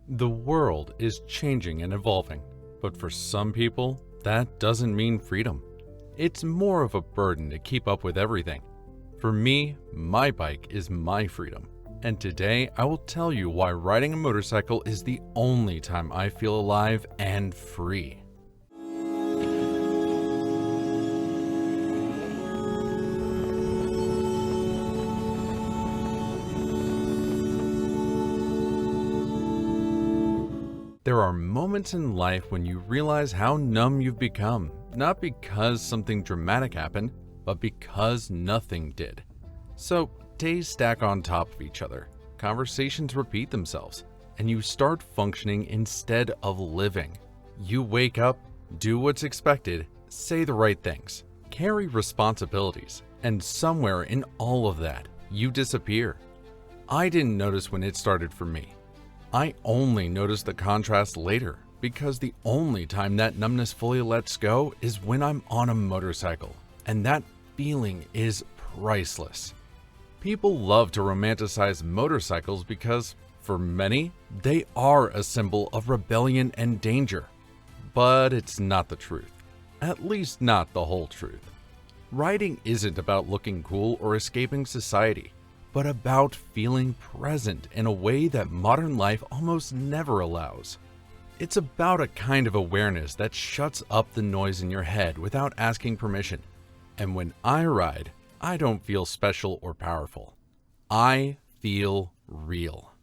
The world is changing and evolving, but for some people, that doesn't mean freedom. It's more of a burden to keep up with everything. For me, my bike is my freedom, and today I will tell you why riding a motorcycle is the only time I feel alive and free. There are moments in life when you realize how numb you've become, not because something dramatic happened, but because nothing did. So, days stack on top of each other, conversations repeat themselves, and you start functioning instead of living. You wake up, do what's expected, say the right things, carry responsibilities, and somewhere in all of that, you disappear. I didn't notice when it started for me. I only notice the contrast later, because the only time that numbness fully lets go is when I'm on a motorcycle, and that feeling is priceless. People love to romanticize motorcycles because, for many, they are a symbol of rebellion and danger. But it's not the truth. At least not the whole truth. Riding isn't about looking cool or escaping society, but about feeling present in a way that modern life almost never allows. It's about a kind of awareness that shuts up the noise in your head without asking permission. And when I ride, I don't feel special or powerful. I feel real.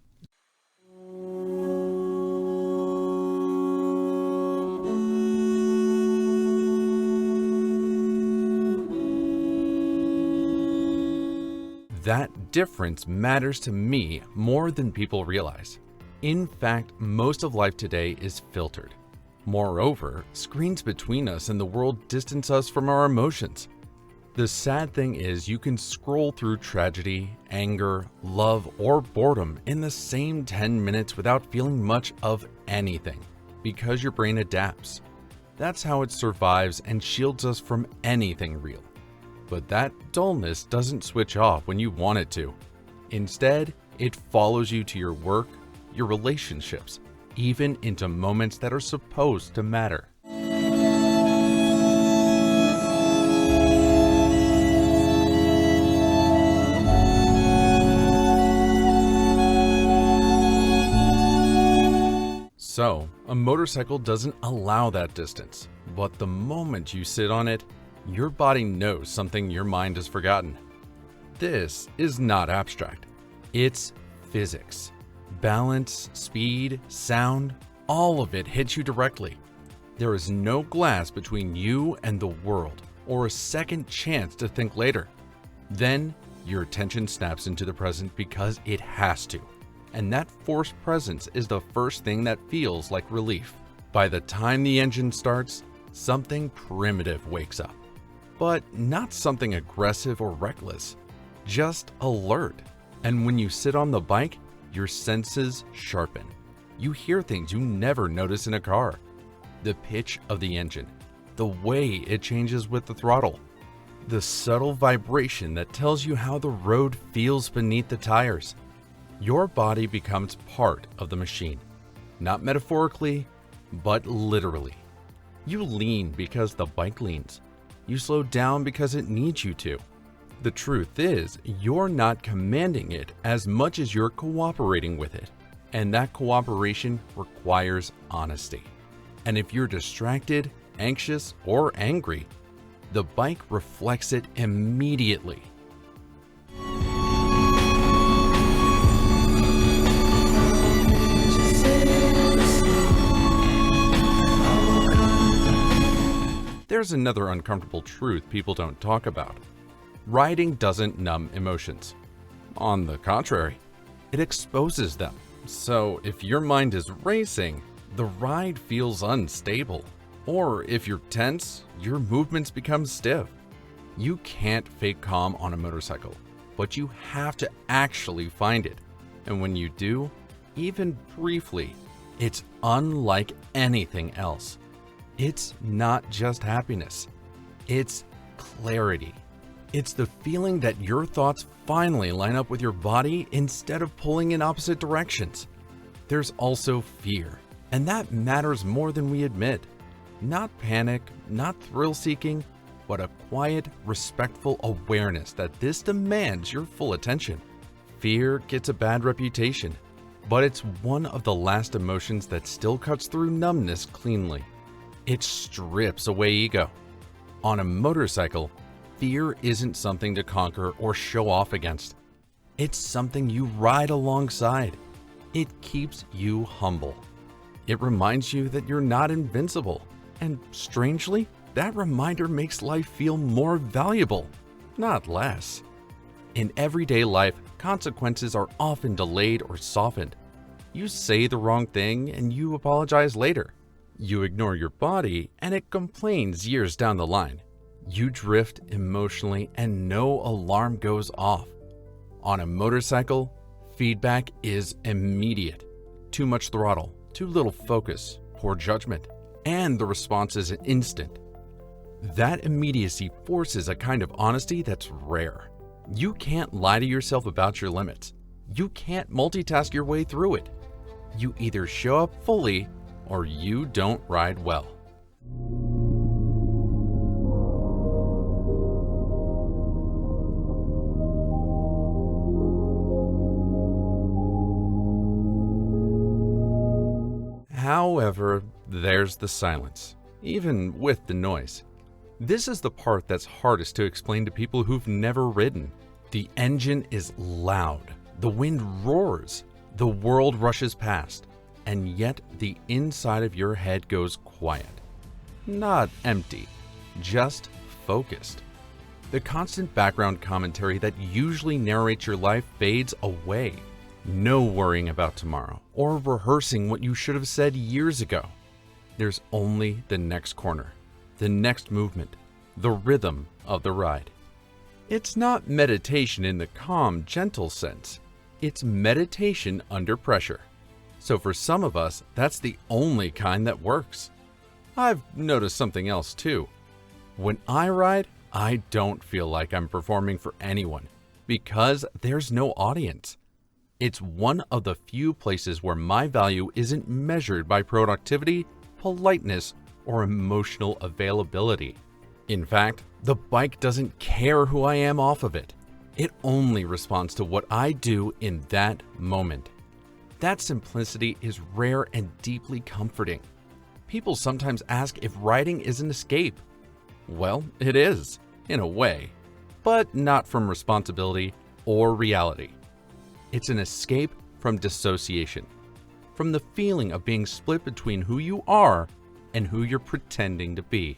That difference matters to me more than people realize. In fact, most of life today is filtered. Moreover, screens between us and the world distance us from our emotions. The sad thing is you can scroll through tragedy, anger, love, or boredom in the same 10 minutes without feeling much of anything, because your brain adapts. That's how it survives and shields us from anything real. But that dullness doesn't switch off when you want it to. Instead, it follows you to your work, your relationships, even into moments that are supposed to matter. So, a motorcycle doesn't allow that distance, but the moment you sit on it, your body knows something your mind has forgotten. This is not abstract. It's physics. Balance, speed, sound, all of it hits you directly. There is no glass between you and the world, or a second chance to think later. Then, your attention snaps into the present because it has to. And that forced presence is the first thing that feels like relief. By the time the engine starts, something primitive wakes up. But not something aggressive or reckless, just alert. And when you sit on the bike, your senses sharpen. You hear things you never notice in a car. The pitch of the engine, the way it changes with the throttle, the subtle vibration that tells you how the road feels beneath the tires. Your body becomes part of the machine, not metaphorically, but literally. You lean because the bike leans. You slow down because it needs you to. The truth is, you're not commanding it as much as you're cooperating with it. And that cooperation requires honesty. And if you're distracted, anxious, or angry, the bike reflects it immediately. There's another uncomfortable truth people don't talk about. Riding doesn't numb emotions. On the contrary, it exposes them. So if your mind is racing, the ride feels unstable. Or if you're tense, your movements become stiff. You can't fake calm on a motorcycle, but you have to actually find it. And when you do, even briefly, it's unlike anything else. It's not just happiness. It's clarity. It's the feeling that your thoughts finally line up with your body instead of pulling in opposite directions. there's also fear, and that matters more than we admit. Not panic, not thrill-seeking, but a quiet, respectful awareness that this demands your full attention. Fear gets a bad reputation, but it's one of the last emotions that still cuts through numbness cleanly. It strips away ego. On a motorcycle, fear isn't something to conquer or show off against. It's something you ride alongside. It keeps you humble. It reminds you that you're not invincible. And strangely, that reminder makes life feel more valuable, not less. In everyday life, consequences are often delayed or softened. You say the wrong thing and you apologize later. You ignore your body and it complains years down the line. You drift emotionally and no alarm goes off. On a motorcycle, feedback is immediate. Too much throttle, too little focus, poor judgment, and the response is instant. That immediacy forces a kind of honesty that's rare. You can't lie to yourself about your limits. You can't multitask your way through it. You either show up fully or you don't ride well. However, there's the silence, even with the noise. This is the part that's hardest to explain to people who've never ridden. The engine is loud, the wind roars, the world rushes past, and yet the inside of your head goes quiet. Not empty, just focused. The constant background commentary that usually narrates your life fades away. No worrying about tomorrow or rehearsing what you should have said years ago. There's only the next corner, the next movement, the rhythm of the ride. It's not meditation in the calm, gentle sense. It's meditation under pressure. So for some of us, that's the only kind that works. I've noticed something else too. When I ride, I don't feel like I'm performing for anyone because there's no audience. It's one of the few places where my value isn't measured by productivity, politeness, or emotional availability. In fact, the bike doesn't care who I am off of it. It only responds to what I do in that moment. That simplicity is rare and deeply comforting. People sometimes ask if riding is an escape. Well, it is, in a way, but not from responsibility or reality. It's an escape from dissociation, from the feeling of being split between who you are and who you're pretending to be.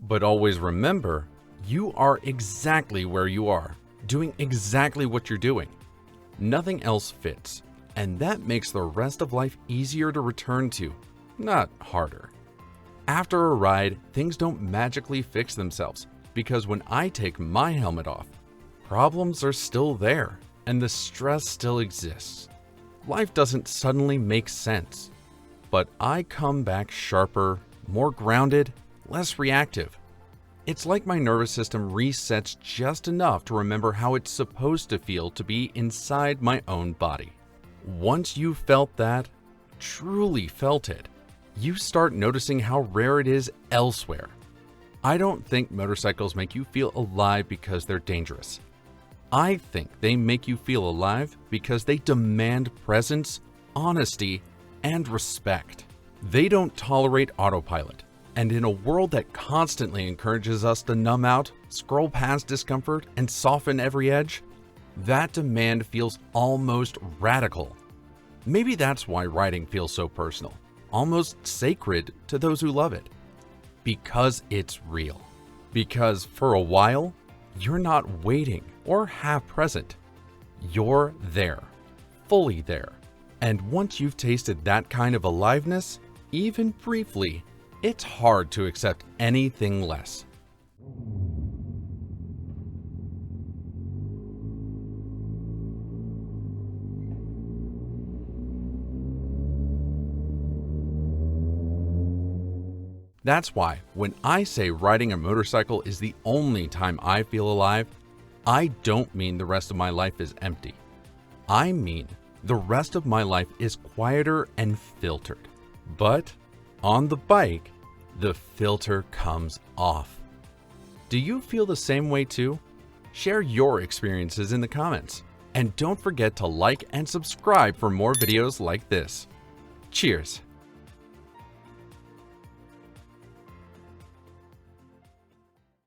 But always remember, you are exactly where you are, doing exactly what you're doing. Nothing else fits, and that makes the rest of life easier to return to, not harder. After a ride, things don't magically fix themselves, because when I take my helmet off, problems are still there, and the stress still exists. Life doesn't suddenly make sense, but I come back sharper, more grounded, less reactive. It's like my nervous system resets just enough to remember how it's supposed to feel to be inside my own body. Once you've felt that, truly felt it, you start noticing how rare it is elsewhere. I don't think motorcycles make you feel alive because they're dangerous. I think they make you feel alive because they demand presence, honesty, and respect. They don't tolerate autopilot. And in a world that constantly encourages us to numb out, scroll past discomfort, and soften every edge, that demand feels almost radical. Maybe that's why riding feels so personal, almost sacred to those who love it. Because it's real. Because for a while, you're not waiting or half present. You're there, fully there. And once you've tasted that kind of aliveness, even briefly, it's hard to accept anything less. That's why when I say riding a motorcycle is the only time I feel alive, I don't mean the rest of my life is empty. I mean the rest of my life is quieter and filtered. But on the bike, the filter comes off. Do you feel the same way too? Share your experiences in the comments. And don't forget to like and subscribe for more videos like this. Cheers!